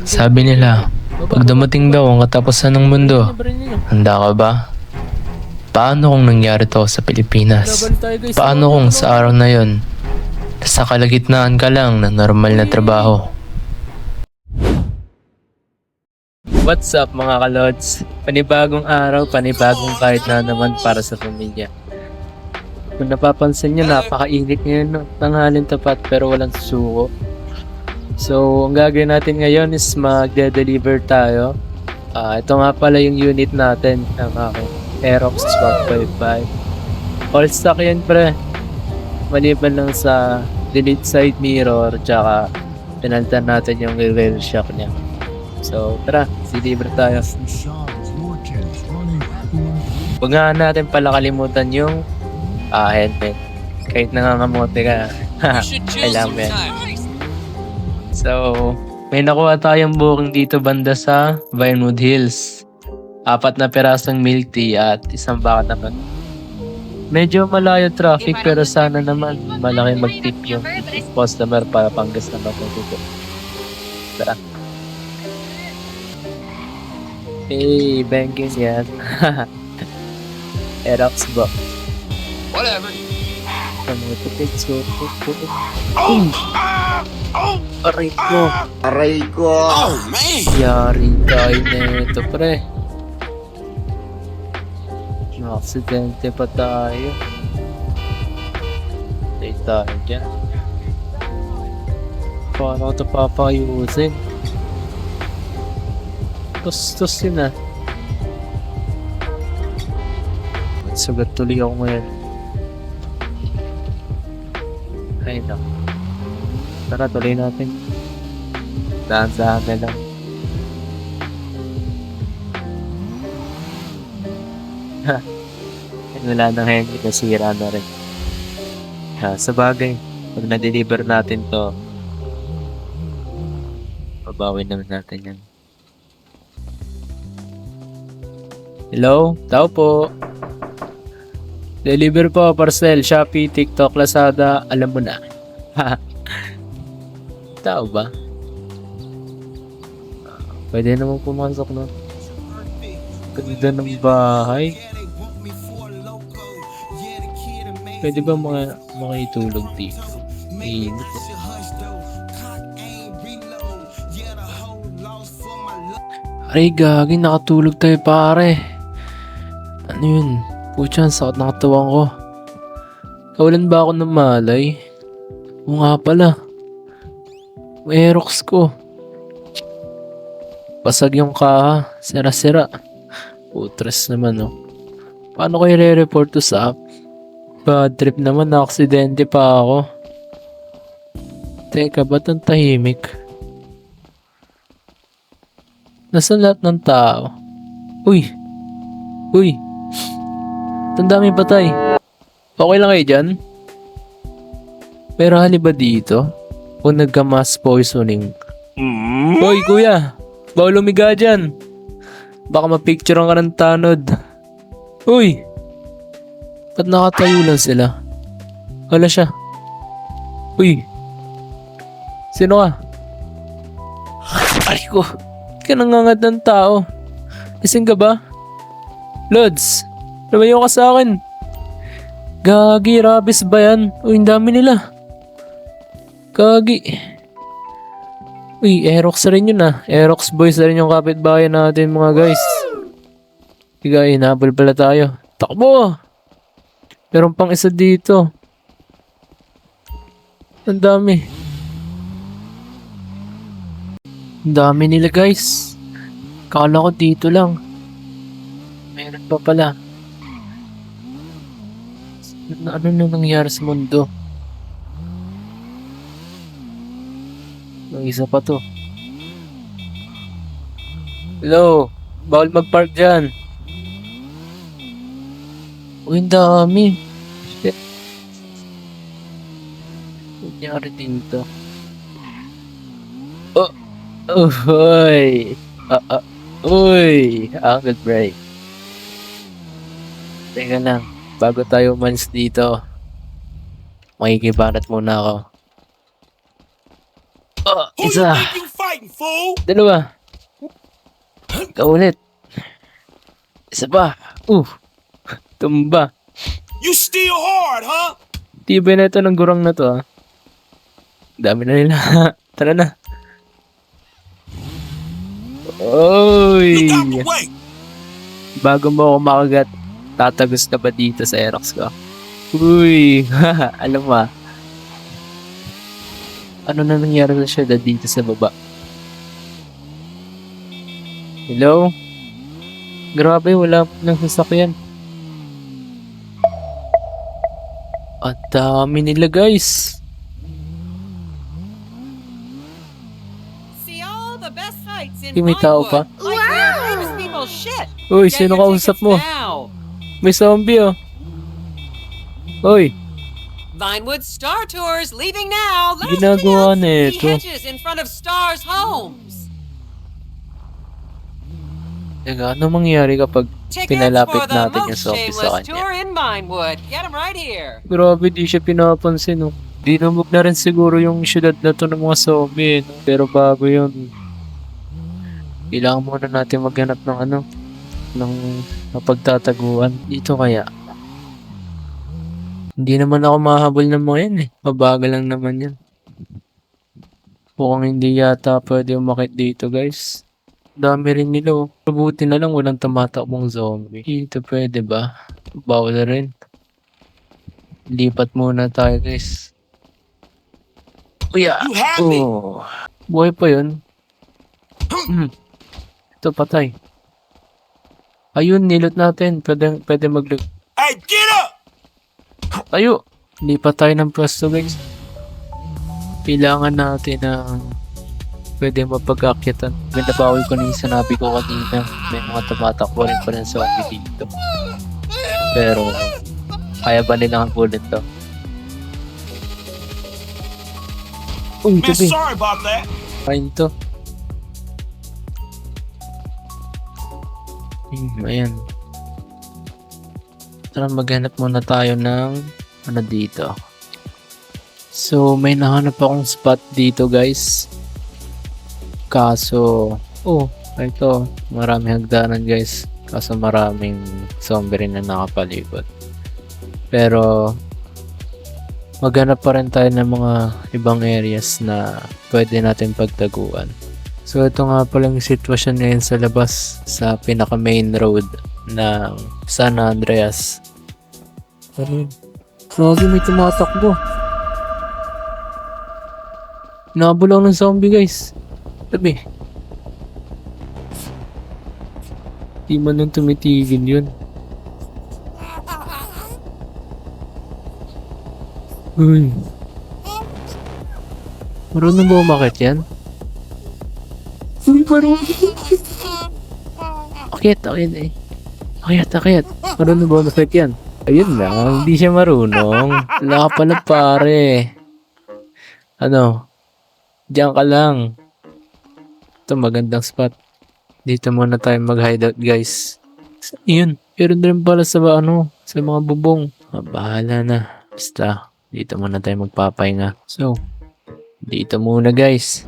Sabi nila, pag dumating daw ang katapusan ng mundo, handa ka ba? Paano kung nangyari to sa Pilipinas? Paano kung sa araw na yon, sa kalagitnaan ka lang ng normal na trabaho? What's up mga kalods? Panibagong araw, panibagong kahit na naman para sa pamilya. Kung napapansin nyo, napakainit ngayon ng tanghalin tapat pero walang susuko. So, ang gagawin natin ngayon is magde-deliver tayo. Ito nga pala yung unit natin ng aking Aerox 155. All stock yan pre. Maliban lang sa delete side mirror tsaka pinalitan natin yung rear shock niya. So, tara, deliver tayo. Huwag nga natin pala kalimutan yung helmet. Kahit nangangamote ka, kailangan mo yan. So, may nakuha tayong booking dito banda sa Vinewood Hills. 4 na pirasong milk tea at isang bakat naman. Medyo malayo traffic pero sana naman malaki mag-tip yung customer para panggas na dito. Tara. Hey, banking yan. Aerox box. Whatever. Aray ko. Oh, man. Yari tayo na ito, pre. Aksidente pa tayo. Stay tayo dyan. Paano ko ito papayusin? Tos yun ah. Sugat tuloy ako ngayon. Ay no. Tara, tuloy natin. Dahan-dahan na lang. Ha. Wala nang helmet, nasira na rin. Sa bagay, pag na-deliver natin to, babawin naman natin yan. Hello? Tao po. Deliver po, parcel, Shopee, TikTok, Lazada, alam mo na. Tao ba? Pwede naman pumasok na. Ganda ng bahay. Pwede ba mga itulog dito? Init. Aray gagi, nakatulog tayo pare. Ano yun? Pucha, sakit ng katawan ko. Kawalan ba ako ng malay? O nga pala. May Aerox ko. Basag yung kaha. Sira-sira. Putres naman oh. Paano ko i-report to sa app? Bad trip naman, na-aksidente pa ako. Teka, ba't ang tahimik? Nasaan lahat ng tao? Uy! Uy! Ang daming patay. Okay lang kayo dyan? Pero hali ba dito? O nagka-mass poisoning? Hoy kuya! Bawal umiga dyan! Baka mapicturean ka ng tanod. Uy! Ba't nakatayo lang sila? Wala siya. Uy! Sino ka? Ay ko! Ka nangangad ng tao. Gising ka ba? Lods! Lumayo ka sa akin. Gagi, rabies ba yan? Uy, ang dami nila. Gagi. Uy, Aerox rin yun ah. Aerox boys na rin yung kapitbahay natin mga guys. Higa, hinabol pala tayo. Takbo! Meron pang isa dito. Ang dami. Ang dami nila guys. Kala ko dito lang. Meron pa pala. Ano na nangyari sa mundo? Ang isa pa to. Hello? Bawal mag-park dyan. Uy, ang dami. Shit. Nangyari dito. Oh! Uy! Uy! Angle break. Teka lang. Bago tayo umalis dito, makikibanat muna ako. Isa! fighting, fool? Dalawa. Ikaw ulit. Isa pa. Tumba. You still hard, huh? Tibay na ito ng gurang na to, ah. Dami na nila. Tara na. Oy! Look out the way. Bago mo ako makagat, tatagos ka ba dito sa Aerox ko? Uy! Alam mo, ah. Ano na nangyari sa syudad dito sa baba? Hello? Grabe, wala nang sasakyan. At dami nila, guys. See all the best sights in May tao pa? Vinewood, like where famous people shit. Uy, Get sino your kausap tickets mo? now. May zombie, oh. Uy, Vinewood Star Tours leaving now. Last Ginagawa chance. See nito. hedges in front of Star's homes. teka, ano mangyari kapag Tickets pinalapit for the natin yung most zombie sa shameless kanya? tour in Vinewood. Get them right here. Grabe, di siya pinapansin, oh. Dinumog na rin siguro yung syudad na to ng mga zombie, no? Pero bago yun, kailangan muna natin maghanap ng ano, ng mapagtataguan. Dito kaya. Hindi naman ako mahabol ng mga yan, eh. Mabagal lang naman yan. Mukhang hindi yata pwede umakit dito, guys. Dami rin nila, oh. Mabuti na lang walang tumatakbong zombie. Dito pwede ba? Bawal rin. Lipat muna tayo, guys. Kuya! You happy? Oh. Buhay pa yun. Ito, patay. Ayun, nilot natin. Pwede mag-loot. Hey, get up! Tayo! Lipat tayo ng pwesto, guys. Kailangan natin ng pwede mapag-akyatan. Binabawal ko na yung sinabi ko kanina. May mga tumatakbo rin pa rin sa zombie dito. Pero, kaya ba nilang hangulin to? Uy, Man, tabi. sorry about that. Kain to. Ayan. Tara, maghanap muna tayo ng ano dito. So, may nahanap akong spot dito, guys. Kaso, ito, maraming hagdanan, guys. Kaso maraming zombie rin na nakapalibot. Pero, maghanap pa rin tayo ng mga ibang areas na pwede natin pagtaguan. So, ito nga pala yung sitwasyon ngayon sa labas sa pinaka main road ng San Andreas. Ano yun? Grabe, may tumatakbo. Nahabol lang ng zombie, guys. Tabi. Di man nang tumitigil yun. Uy. Marunong ba umakit yan? Uy, marunong. Akyat eh. Akyat. Marunong ba umakit yan? Ayun lang, hindi siya marunong. Wala ka pala, pare. Ano? Diyan ka lang. Ito, magandang spot. Dito muna tayo mag-hideout, guys. Yun. Pero rin pala sa sa mga bubong. Bahala na. Basta, dito muna tayo magpapahinga. So, dito muna, guys.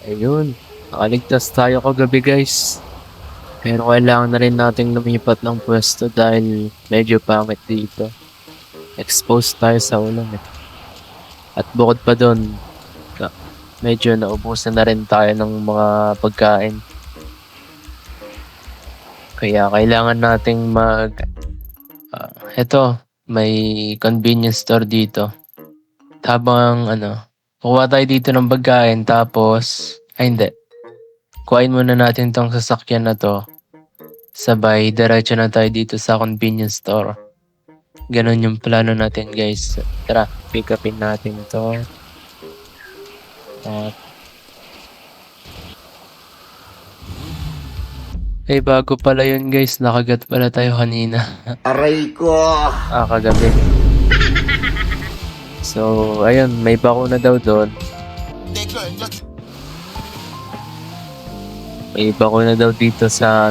Ayun. Nakaligtas tayo kagabi, guys. Pero kailangan na rin nating lumipat ng pwesto dahil medyo pangit dito. Exposed tayo sa ulan, eh. At bukod pa doon, medyo naubusan na rin tayo ng mga pagkain. Kaya kailangan nating eto, may convenience store dito. Habang kuha tayo dito ng pagkain tapos, hindi. Kuhain muna natin tong sasakyan na to. Sabay, diretso na tayo dito sa convenience store. Ganon yung plano natin, guys. Tara, pick upin natin to. Bago pala yun, guys. Nakagat pala tayo kanina. Aray ko! Kagabi. So, ayun. May bakuna daw doon. May bakuna daw dito sa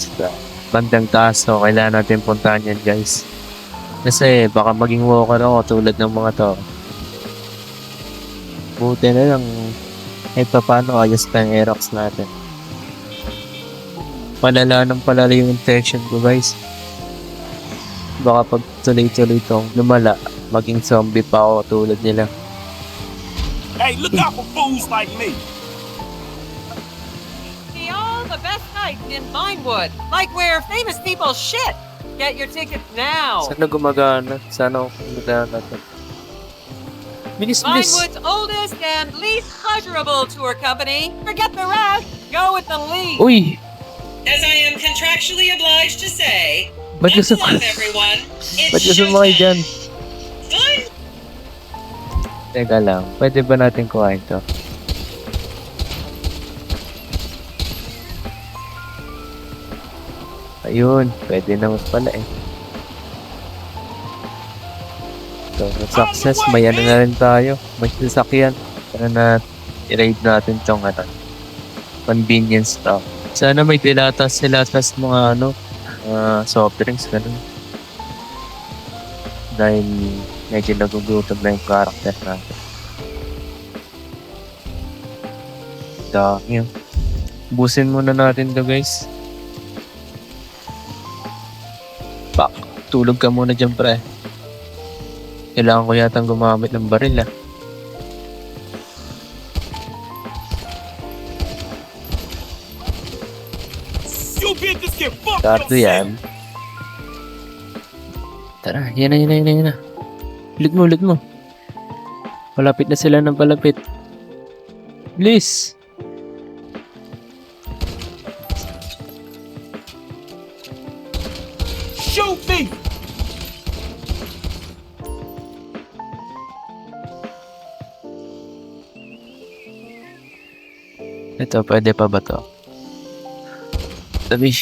sa bandang taas. So, kailangan natin puntahan yan, guys. Kasi baka maging walker ako tulad ng mga to. Buti na lang kahit pa paano ayos pa yung Aerox natin. Palala ng palala yung infection ko guys. Baka pag tuloy-tuloy tong lumala, maging zombie pa ako tulad nila. Hey, look out for fools like me. See all the best sights in Vinewood, like where famous people shit. Get your tickets now. Sana gumagana? Sana gumagana to. Bilis, bilis! Vinewood's oldest and least pleasurable tour company. Forget the rest. Go with the lead. Uy! As I am contractually obliged to say, Ba't good gusto luck, everyone. Ba't gusto mo kayo dyan? Fine. Teka lang, pwede ba natin kuhain to? Ayun, pwede naman pala eh. So, success, may ano na rin tayo. May sasakyan. Para na i-raid natin tong convenience store. Sana may dilatas mga soft drinks, ganun. Dahil medyo nagugutom na yung karakter natin. Dami yun. Busin muna natin to guys. Pak, tulog ka muna dyan pre. Kailangan ko yatang gumamit ng baril ah. You bitches get fucked. Karto yan. Tara, yan na. Ulit mo. Palapit na sila ng palapit. Please. Shoot me. Ito, pwede pa ba to? Tabi.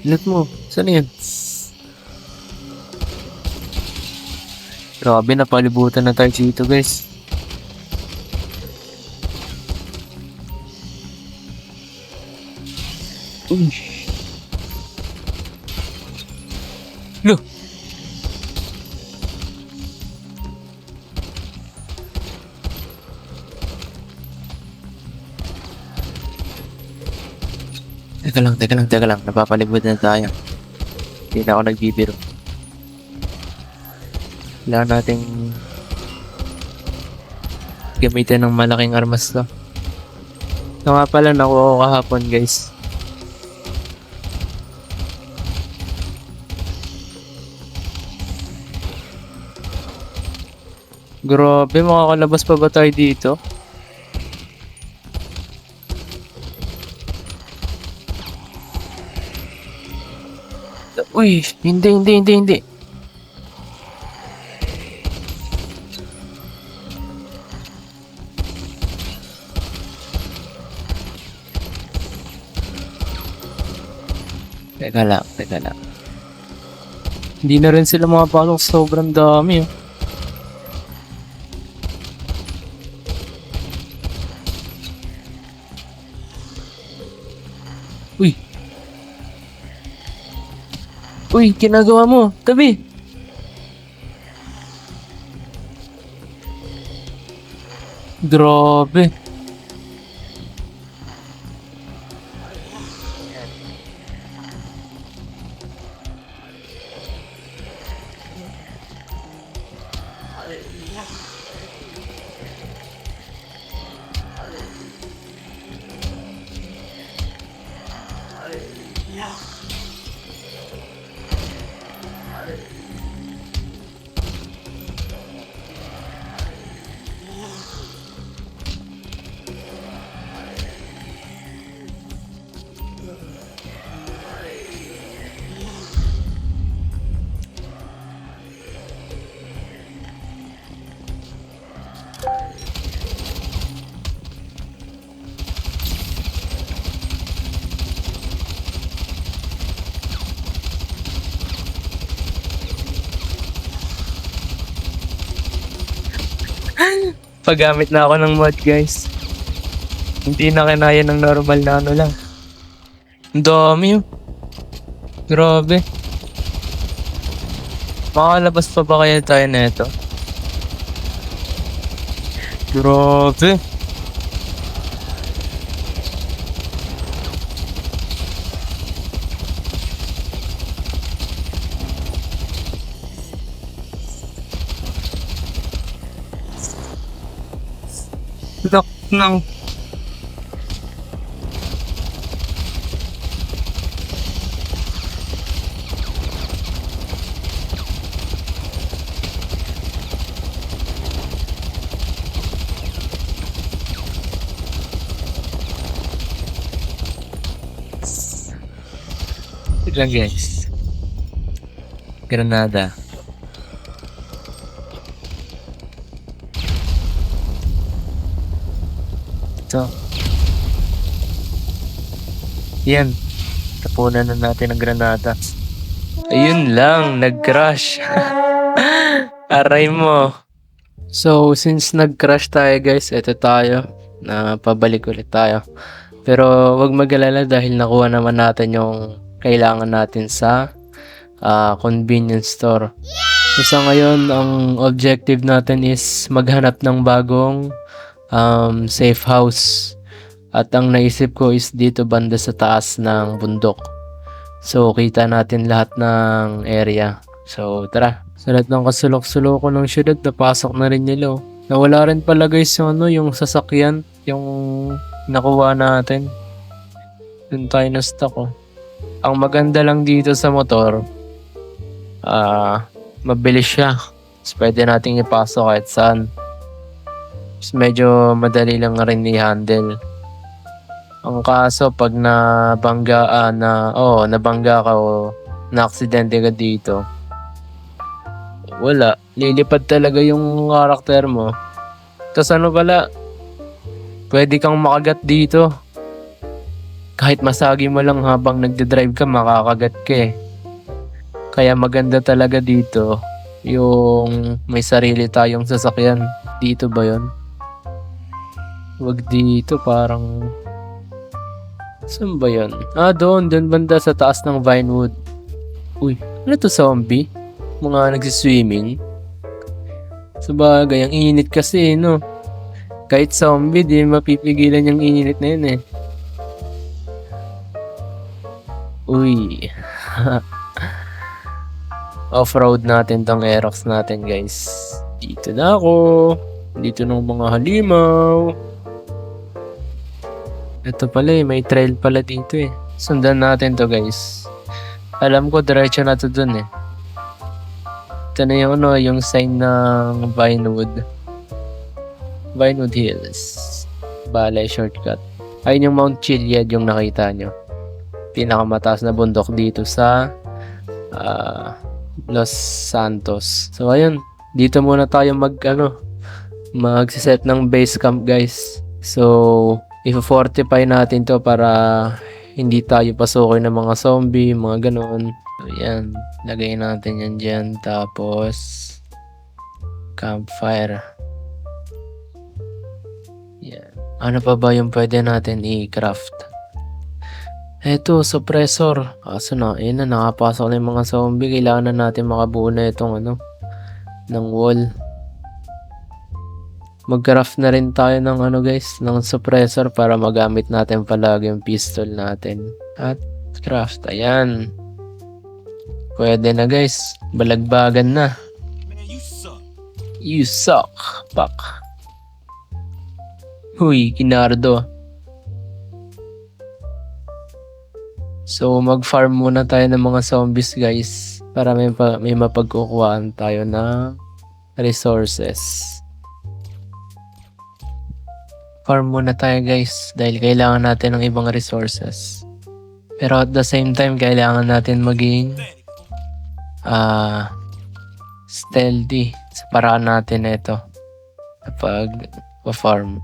Loot mo. Saan yan? Grabe, napalibutan na tayo dito guys. Uy. Look. Teka lang. Napapalibot na tayo. Hindi na ako nagbibiro. Kailangan nating gamitin ng malaking armas to. Ito nga pala nakuha ko kahapon guys. Grabe, makakalabas pa ba tayo dito? Uy, hindi. Teka lang. Hindi na rin sila makapasok, sobrang dami oh. Uy, ginagawa mo. Tabi. Grabe. Paggamit na ako ng mod guys. Hindi na kinaya ng normal na ano lang. Ang dami yun. Grabe. Makalabas pa ba kaya tayo na ito? Grabe. Lock ng... lang guys. Granada. Ito. Yan. Tapunan na natin ang granada. Ayun lang, nag-crash. Aray mo. So, since nag-crash tayo guys, eto tayo. Pabalik ulit tayo. Pero wag mag-alala dahil nakuha naman natin yung kailangan natin sa convenience store. So, sa ngayon, ang objective natin is maghanap ng bagong safe house. At ang naisip ko is dito banda sa taas ng bundok. So, kita natin lahat ng area. So, tara. Sa lahat ng kasulok-suloko ng syudad, napasok na rin nila. Nawala rin pala guys yung sasakyan. Yung nakuha natin. Doon tayo na stock. Ang maganda lang dito sa motor, mabilis siya. So, pwede nating ipasok kahit saan. So, medyo madali lang rin i-handle. Ang kaso, pag nabangga ka o na-aksidente ka dito, wala. Lilipad talaga yung karakter mo. Tapos ano pala, pwede kang makagat dito. Kahit masagi mo lang habang nagde-drive ka, makakagat ka eh. Kaya maganda talaga dito, yung may sarili tayong sasakyan. Dito ba yun? Wag dito, parang... Saan ba yun? Doon banda sa taas ng Vinewood. Uy, ano to, zombie? Mga nagsiswimming. Sabagay, ang init kasi, no? Kahit zombie, di mapipigilan yung init na yun eh. Uy. Off-road natin tong Aerox natin, guys. Dito na ako. Dito ng mga halimaw. Ito pala eh, may trail pala dito eh. Sundan natin to, guys. Alam ko, diretso na to dun eh. Ito na yung sign ng Vinewood. Vinewood Hills. Balay shortcut. Ayun yung Mount Chiliad yung nakita nyo. Pinakamataas na bundok dito sa Los Santos. So ayun, dito muna tayo magsiset ng base camp, guys. So i-fortify natin to para hindi tayo pasukin ng mga zombie, mga ganoon. So yan, lagay natin yan dyan. Tapos campfire. Yan. Ano pa ba yung pwede natin i-craft? Eto, suppressor. Kaso nakapasok na yung mga zombie. Kailangan na natin makabuo na itong ng wall. Mag-craft na rin tayo ng ng suppressor para magamit natin palagi yung pistol natin. At craft, ayan. Pwede na guys. Balagbagan na. Man, you suck. You suck, pak. Huy, Kinardo. So, mag-farm muna tayo ng mga zombies, guys. Para may mapagkukuhaan tayo ng resources. Farm muna tayo, guys. Dahil kailangan natin ng ibang resources. Pero at the same time, kailangan natin maging stealthy sa paraan natin ito kapag pa-farm.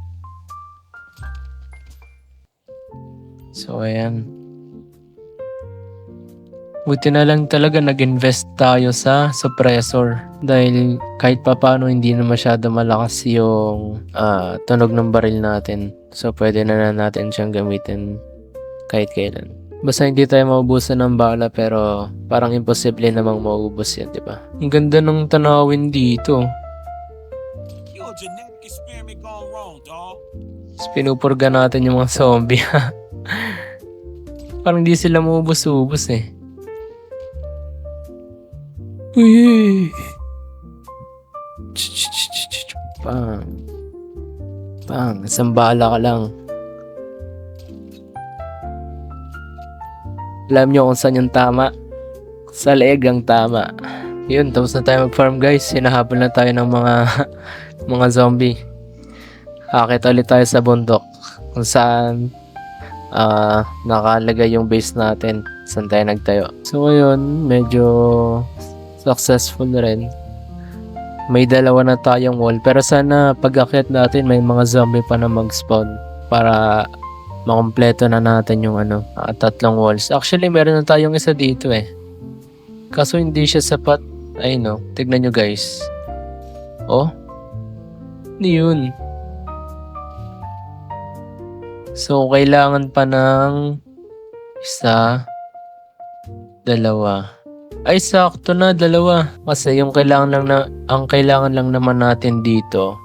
So, ayan. Buti na lang talaga nag-invest tayo sa suppressor dahil kahit papaano hindi na masyado malakas yung tunog ng baril natin. So pwede na natin siyang gamitin kahit kailan. Basta hindi tayo maubusan ng bala pero parang imposible namang maubos yan, di ba? Ang ganda ng tanawin dito. You're a genetic experiment gone wrong, dog. Tapos pinupurga natin yung mga zombie. Parang di sila maubos-ubos eh. Uy! Pang. Pang. Isang bala ka lang. Alam nyo kung saan yung tama. Sa leeg ang tama. Yun, tapos na tayo mag-farm guys. Hinahabol na tayo ng mga mga zombie. Akit ulit tayo sa bundok. Kung saan nakalagay yung base natin. Saan tayo nagtayo. So ngayon, medyo successful na rin. May dalawa na tayong wall. Pero sana pag-akyat natin may mga zombie pa na mag-spawn. Para makompleto na natin yung tatlong walls. Actually, meron na tayong isa dito eh. Kaso hindi siya sapat. Ay no, tignan nyo guys. Oh. Ano yun? So, kailangan pa ng isa, dalawa. Ay, sakto na, dalawa. Kasi yung ang kailangan lang naman natin dito,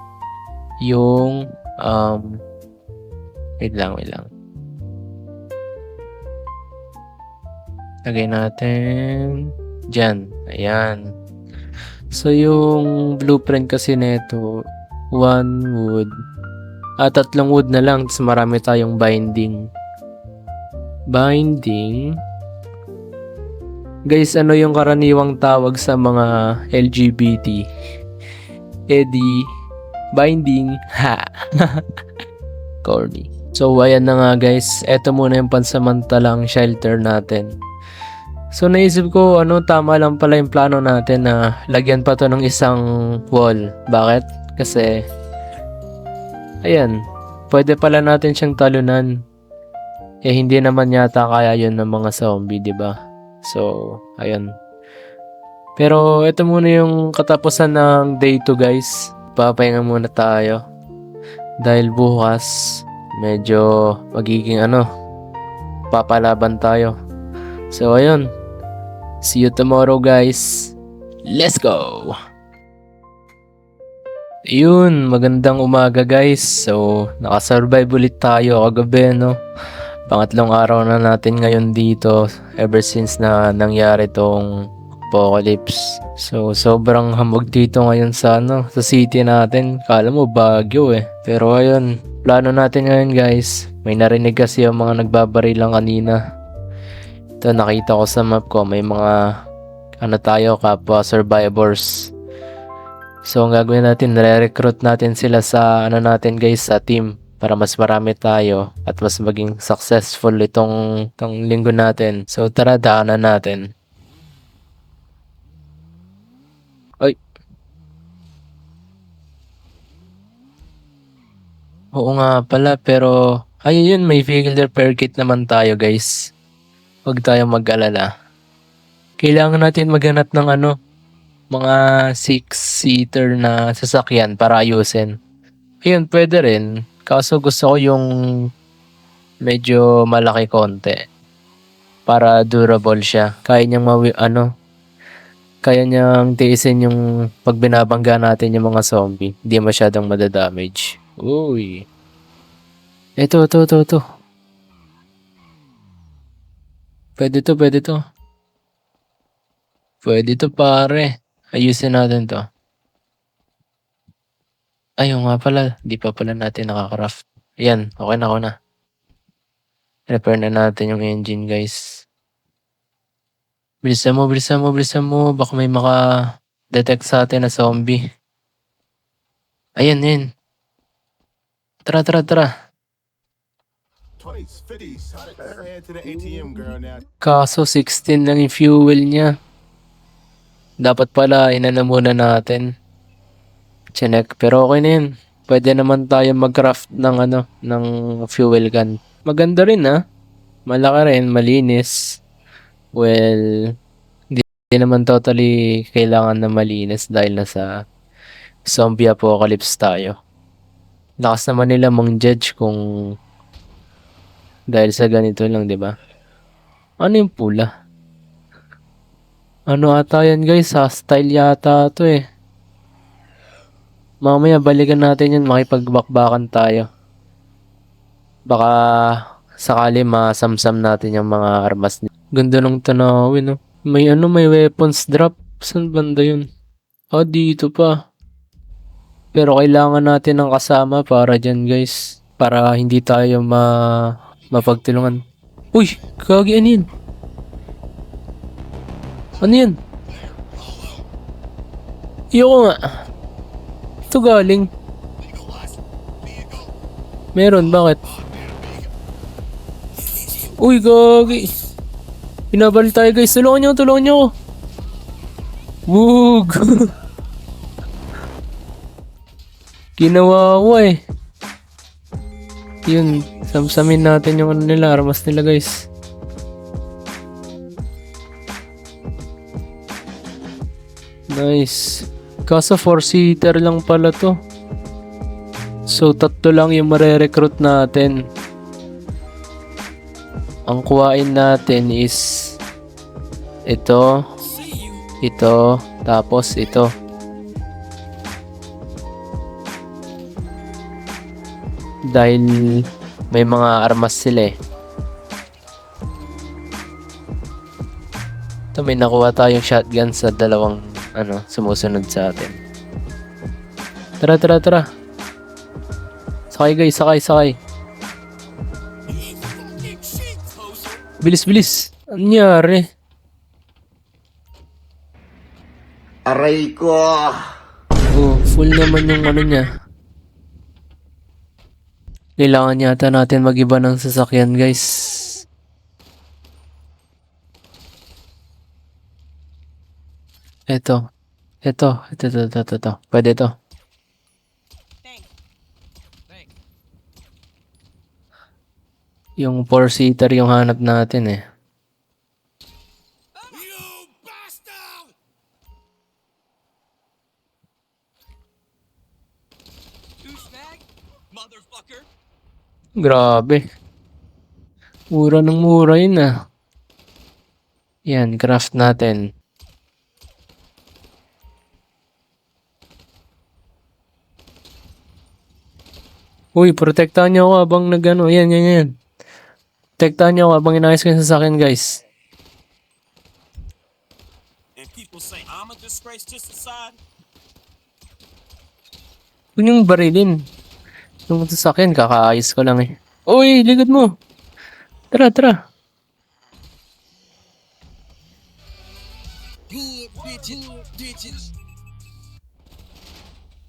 yung, wait lang. Lagay natin dyan. Ayan. So, yung blueprint kasi nito, 1 wood. Tatlong wood na lang. Tapos marami tayong binding. Guys, ano yung karaniwang tawag sa mga LGBT? Binding. Ha! Corny. So, ayan na nga guys. Ito muna yung pansamantalang shelter natin. So, naisip ko, tama lang pala yung plano natin na lagyan pa to ng isang wall. Bakit? Kasi, ayan, pwede pala natin siyang talunan. Hindi naman yata kaya yun ng mga zombie, di ba? So, ayun. Pero, ito muna yung katapusan ng day 2, guys. Papahinga muna tayo. Dahil bukas, medyo magiging papalaban tayo. So, ayun. See you tomorrow, guys. Let's go! Yun, magandang umaga, guys. So, nakasurvive ulit tayo kagabi, no? Pangatlong araw na natin ngayon dito ever since na nangyari tong apocalypse. So, sobrang hamog dito ngayon sa city natin. Kala mo Baguio eh. Pero ayun, plano natin ngayon, guys. May narinig kasi yung mga nagbabarilang kanina. Ito, nakita ko sa map ko, may mga tayo, kapwa survivors. So, ang gagawin natin, re-recruit natin sila sa natin guys, sa team. Para mas marami tayo at mas maging successful itong linggo natin. So, tara, daanan natin. Ay. Oo nga pala, pero ayun, may vehicle repair kit naman tayo, guys. Huwag tayong mag-alala. Kailangan natin maghanap ng mga 6-seater na sasakyan para ayusin. Ayun, pwede rin. Kaso gusto ko yung medyo malaki konti. Para durable siya. Kaya niyang kaya niyang tiisin yung pag binabangga natin yung mga zombie. Hindi masyadong madadamage. Uy. Ito. Pwede to. Pwede to, pare. Ayusin natin to. Ayun nga pala. Di pa pala natin nakakaraft. Ayan. Okay na. Repair na natin yung engine, guys. Bilisan mo. Baka may maka-detect sa atin na zombie. Ayan. Tara. Kaso 16 lang yung fuel niya. Dapat pala inana muna natin. Chinek. Pero okay na yun. Pwede naman tayo mag-craft ng fuel gun. Maganda rin Malaki rin, malinis. Well, hindi naman totally kailangan na malinis dahil nasa zombie apocalypse tayo. Lakas naman nila mang-judge kung dahil sa ganito lang, di ba? Ano yung pula? Ano ata yan guys? Hostile yata to eh. Mamaya balikan natin yan. Makipagbakbakan tayo. Baka sakali masamsam natin yung mga armas niya. Ganda ng tanawin, no? May may weapons drop. Saan banda yun? Ah, dito pa. Pero kailangan natin ng kasama para dyan, guys. Para hindi tayo mapagtulungan. Uy! Kagi, ano yun? Ano yan? Iyoko nga. Ito galing. Meron, bakit? Uy, gagi. Pinabalik tayo guys. Tulungan niyo ako. Wug. Ginawa ko eh. Yun, samsamin natin yung nila, armas nila guys. Nice. Kaso 4-seater lang pala to. So, 3 lang yung mare-recruit natin. Ang kuhain natin is ito, tapos ito. Dahil may mga armas sila eh. Ito, may nakuha tayong shotgun sa dalawang sumusunod sa atin. Tara. Sakay guys, sakay. Bilis. Ano nangyari? Aray ko! Oh, full naman yung niya. Kailangan yata natin mag-iba ng sasakyan, guys. Ito. Pwede to. Yung 4-seater yung hanap natin eh. You bastard! Douchebag? Motherfucker! Grabe. Mura ng mura yun ah. Yan, craft natin. Uy, protektahan niyo ako habang Yan. Protektahan niyo ako habang inayos ko yung sasakyan, guys. And people say I'm a disgrace to society. Huwag niyong barilin. Yung sasakyan, kakaayos ko lang eh. Uy, likod mo. Tara.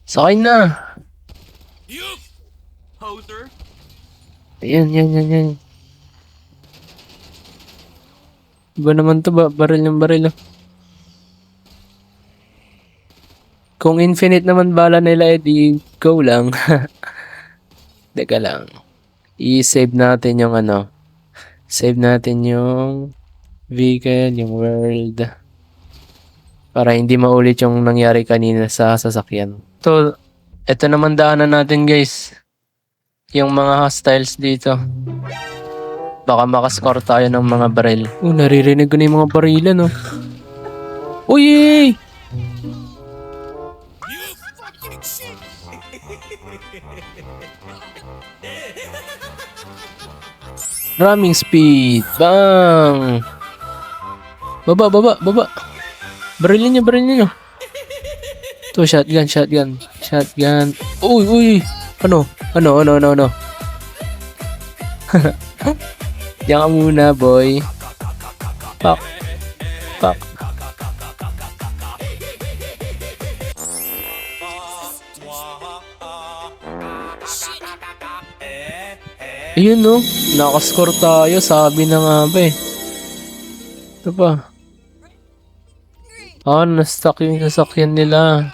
Sakay na. You poser! Yan. Iba naman to ba? Baril yung baril. Oh. Kung infinite naman bala nila, edi go lang. Teka lang. I-save natin yung Save natin yung vehicle, yung world. Para hindi maulit yung nangyari kanina sa sasakyan. Ito naman daanan natin guys. Yung mga hostiles dito. Baka makascore tayo ng mga baril. Naririnig ko na yung mga barilan, no? Uy! You fucking shit! Ramming speed. Bang! Baba. Barilin nyo. Ito, shotgun. Uy! Ano? Diyan ka muna, boy. Pak. Ayun, no? Nakascore tayo. Sabi na nga ba eh. Ito pa. Na-stuck yung sasakyan nila.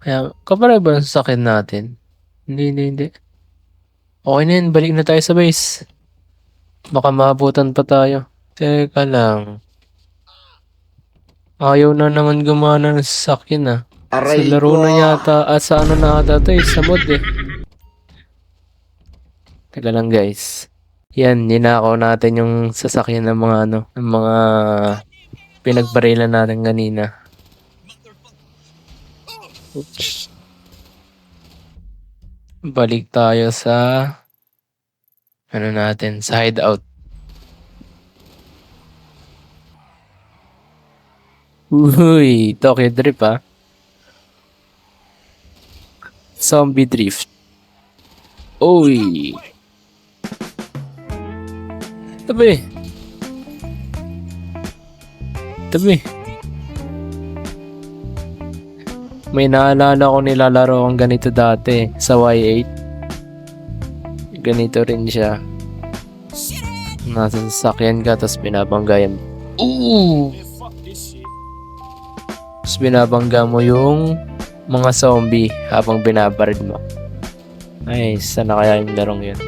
Kaya, kapare ba yung sasakyan natin? Hindi. Okay na yun. Balik na tayo sa base. Baka maabutan pa tayo. Teka lang. Ayaw na naman gumana ng sasakyan ah. Sa Aray laro ko! na yata. At sa na ata ito eh. Sa mod eh. Teka lang guys. Yan, ninakaw natin yung sasakyan ng mga ano, ng mga pinagbarilan natin kanina. Oops. Balik tayo sa ano natin, sa hideout. Uy, Tokyo Drift ah. Zombie Drift. Uy. Tabi. Tabi. May naalala ko nilalaro akong ganito dati sa Y8. Ganito rin siya. Nasa sasakyan ka tapos binabanggayan. Ooh! Man, fuck this shit. Tapos binabangga mo yung mga zombie habang binabarid mo. Ay, sana kaya yung larong yun.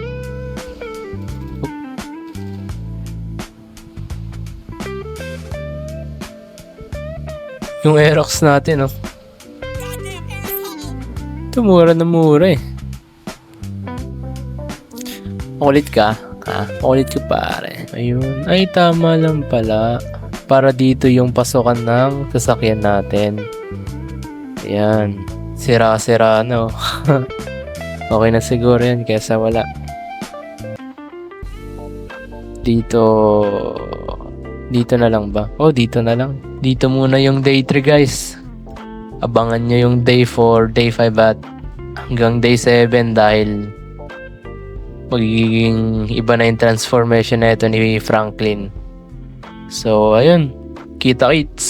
Yung Aerox natin, oh. Ito, mura na mura eh. Ulit ka? Ha? Ulit ka pare. Ayun. Ay, tama lang pala. Para dito yung pasukan ng sasakyan natin. Ayan. Sira-sira na, oh. Okay na siguro yan kesa wala. Dito na lang ba? Oh, dito na lang. Dito muna yung day 3 guys. Abangan nyo yung day 4, day 5 at hanggang day 7 dahil magiging iba na yung transformation na ito ni Franklin. So, ayun. Kita-kits.